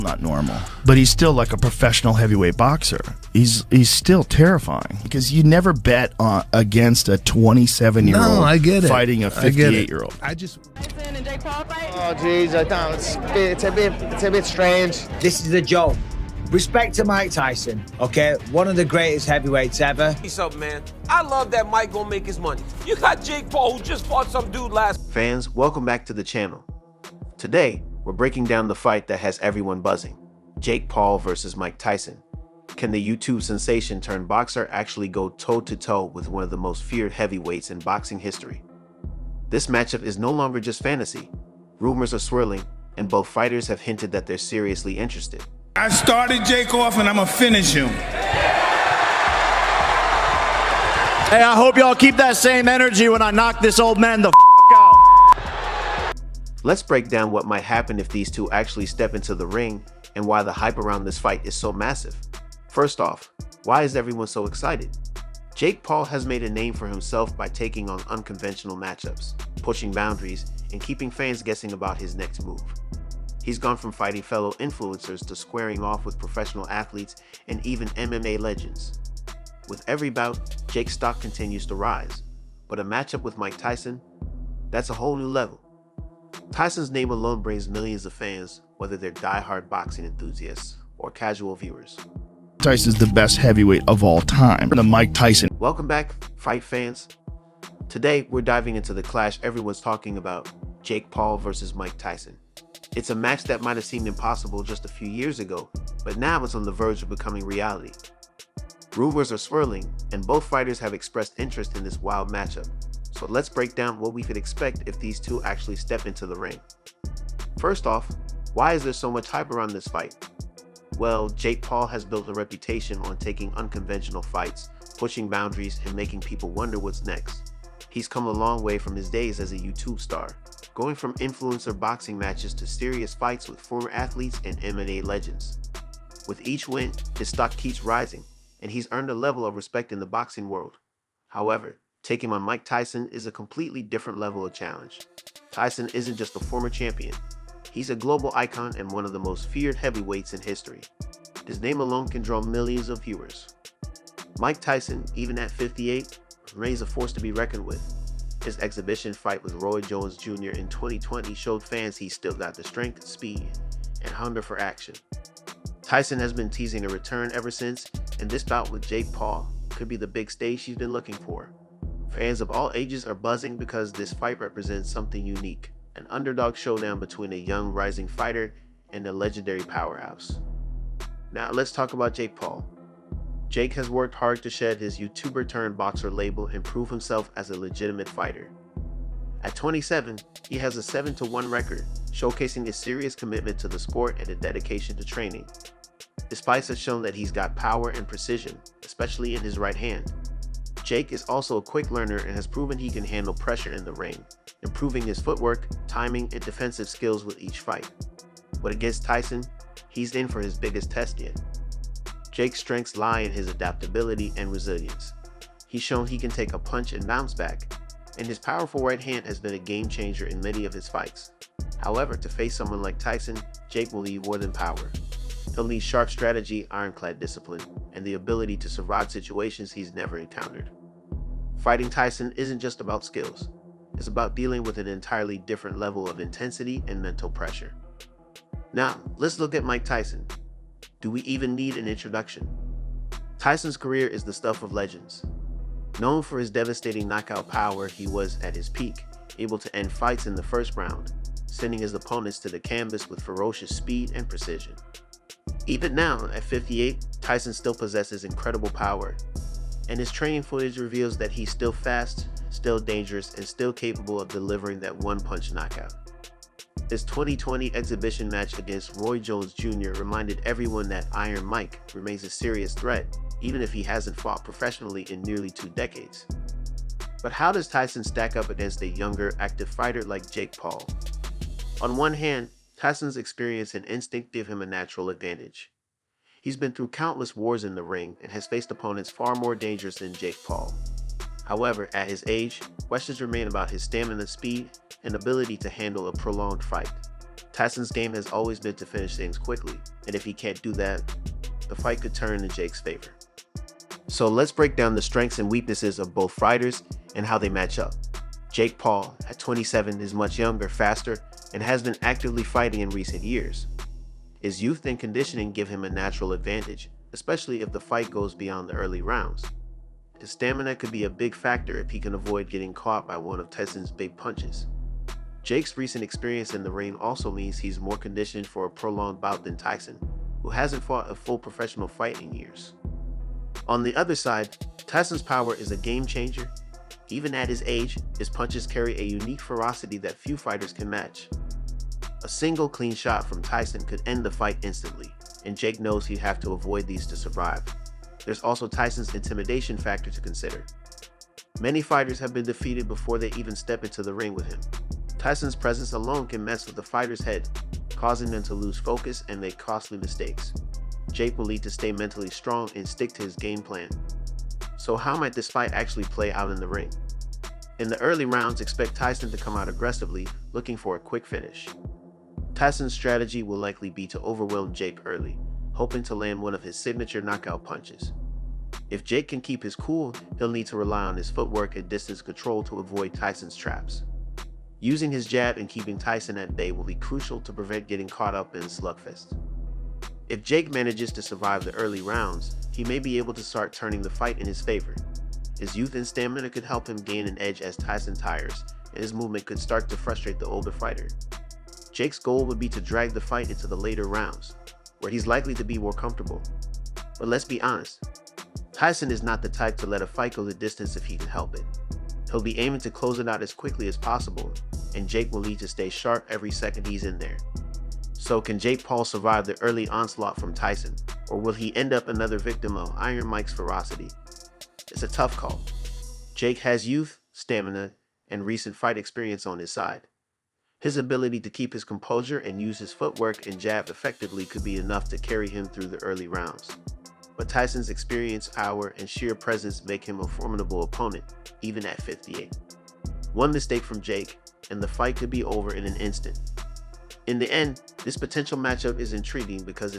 not normal, but he's still like a professional heavyweight boxer. He's still terrifying because you never bet against a 27-year-old No, I get it. fighting a 58-year-old. I just Tyson and Jake Paul fight? Oh, jeez, I don't. It's a bit strange. This is a joke. Respect to Mike Tyson, okay? One of the greatest heavyweights ever. What's up, man? I love that Mike gonna make his money. You got Jake Paul, who just fought some dude last. Fans, welcome back to the channel. Today, we're breaking down the fight that has everyone buzzing. Jake Paul versus Mike Tyson. Can the YouTube sensation turned boxer actually go toe-to-toe with one of the most feared heavyweights in boxing history? This matchup is no longer just fantasy. Rumors are swirling, and both fighters have hinted that they're seriously interested. I started Jake off and I'm gonna finish him. Hey, I hope y'all keep that same energy when I knock this old man the f*** out. Let's break down what might happen if these two actually step into the ring and why the hype around this fight is so massive. First off, why is everyone so excited? Jake Paul has made a name for himself by taking on unconventional matchups, pushing boundaries, and keeping fans guessing about his next move. He's gone from fighting fellow influencers to squaring off with professional athletes and even MMA legends. With every bout, Jake's stock continues to rise, but a matchup with Mike Tyson, that's a whole new level. Tyson's name alone brings millions of fans, whether they're die-hard boxing enthusiasts or casual viewers. Tyson's the best heavyweight of all time. The Mike Tyson. Welcome back, fight fans. Today, we're diving into the clash everyone's talking about, Jake Paul versus Mike Tyson. It's a match that might have seemed impossible just a few years ago, but now it's on the verge of becoming reality. Rumors are swirling, and both fighters have expressed interest in this wild matchup. So let's break down what we could expect if these two actually step into the ring. First off, why is there so much hype around this fight? Well, Jake Paul has built a reputation on taking unconventional fights, pushing boundaries, and making people wonder what's next. He's come a long way from his days as a YouTube star, going from influencer boxing matches to serious fights with former athletes and MMA legends. With each win, his stock keeps rising, and he's earned a level of respect in the boxing world. However, taking on Mike Tyson is a completely different level of challenge. Tyson isn't just a former champion. He's a global icon and one of the most feared heavyweights in history. His name alone can draw millions of viewers. Mike Tyson, even at 58, remains a force to be reckoned with. His exhibition fight with Roy Jones Jr. in 2020 showed fans he's still got the strength, speed, and hunger for action. Tyson has been teasing a return ever since, and this bout with Jake Paul could be the big stage she's been looking for. Fans of all ages are buzzing because this fight represents something unique, an underdog showdown between a young rising fighter and a legendary powerhouse. Now let's talk about Jake Paul. Jake has worked hard to shed his YouTuber turned boxer label and prove himself as a legitimate fighter. At 27, he has a 7-1 record, showcasing a serious commitment to the sport and a dedication to training. His fights have shown that he's got power and precision, especially in his right hand. Jake is also a quick learner and has proven he can handle pressure in the ring, improving his footwork, timing, and defensive skills with each fight. But against Tyson, he's in for his biggest test yet. Jake's strengths lie in his adaptability and resilience. He's shown he can take a punch and bounce back, and his powerful right hand has been a game changer in many of his fights. However, to face someone like Tyson, Jake will need more than power. He'll need sharp strategy, ironclad discipline, and the ability to survive situations he's never encountered. Fighting Tyson isn't just about skills. It's about dealing with an entirely different level of intensity and mental pressure. Now, let's look at Mike Tyson. Do we even need an introduction? Tyson's career is the stuff of legends. Known for his devastating knockout power, he was, at his peak, able to end fights in the first round, sending his opponents to the canvas with ferocious speed and precision. Even now, at 58, Tyson still possesses incredible power, and his training footage reveals that he's still fast, still dangerous, and still capable of delivering that one-punch knockout. His 2020 exhibition match against Roy Jones Jr. reminded everyone that Iron Mike remains a serious threat, even if he hasn't fought professionally in nearly 2 decades. But how does Tyson stack up against a younger, active fighter like Jake Paul? On one hand, Tyson's experience and instinct give him a natural advantage. He's been through countless wars in the ring and has faced opponents far more dangerous than Jake Paul. However, at his age, questions remain about his stamina, speed, and ability to handle a prolonged fight. Tyson's game has always been to finish things quickly, and if he can't do that, the fight could turn in Jake's favor. So let's break down the strengths and weaknesses of both fighters and how they match up. Jake Paul, at 27, is much younger, faster, and has been actively fighting in recent years. His youth and conditioning give him a natural advantage, especially if the fight goes beyond the early rounds. His stamina could be a big factor if he can avoid getting caught by one of Tyson's big punches. Jake's recent experience in the ring also means he's more conditioned for a prolonged bout than Tyson, who hasn't fought a full professional fight in years. On the other side, Tyson's power is a game changer. Even at his age, his punches carry a unique ferocity that few fighters can match. A single clean shot from Tyson could end the fight instantly, and Jake knows he'd have to avoid these to survive. There's also Tyson's intimidation factor to consider. Many fighters have been defeated before they even step into the ring with him. Tyson's presence alone can mess with the fighter's head, causing them to lose focus and make costly mistakes. Jake will need to stay mentally strong and stick to his game plan. So how might this fight actually play out in the ring? In the early rounds, expect Tyson to come out aggressively, looking for a quick finish. Tyson's strategy will likely be to overwhelm Jake early, hoping to land one of his signature knockout punches. If Jake can keep his cool, he'll need to rely on his footwork and distance control to avoid Tyson's traps. Using his jab and keeping Tyson at bay will be crucial to prevent getting caught up in a slugfest. If Jake manages to survive the early rounds, he may be able to start turning the fight in his favor. His youth and stamina could help him gain an edge as Tyson tires, and his movement could start to frustrate the older fighter. Jake's goal would be to drag the fight into the later rounds, where he's likely to be more comfortable. But let's be honest, Tyson is not the type to let a fight go the distance if he can help it. He'll be aiming to close it out as quickly as possible, and Jake will need to stay sharp every second he's in there. So can Jake Paul survive the early onslaught from Tyson, or will he end up another victim of Iron Mike's ferocity? It's a tough call. Jake has youth, stamina, and recent fight experience on his side. His ability to keep his composure and use his footwork and jab effectively could be enough to carry him through the early rounds. But Tyson's experience, power, and sheer presence make him a formidable opponent, even at 58. One mistake from Jake, and the fight could be over in an instant. In the end, this potential matchup is intriguing because